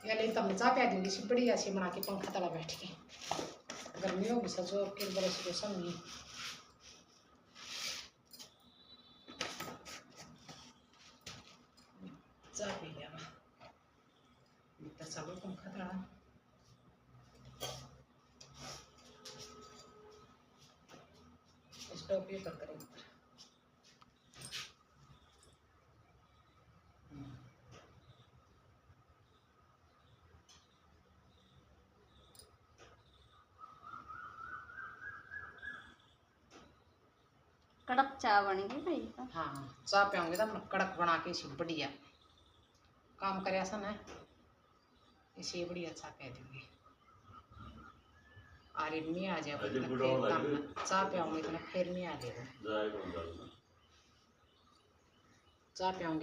या ले तब चाह पिया दूंगी सी बढ़िया सी बना के पंखा तला बैठ के गर्मी होगी सचो के बरस को संगी चाह पी लिया इतना चलो पंखा तला स्टोव पे कर करें कड़क चाय बनेगी भाई। हाँ चाय पियोगे तो कड़क बना के इसी बढ़िया काम करे ऐसा ना इसी बढ़िया चाय पी दूंगी अरे नहीं आ जाए चाय पियाऊंगी तो फिर नहीं आ जाएगा चाय पियाऊंगी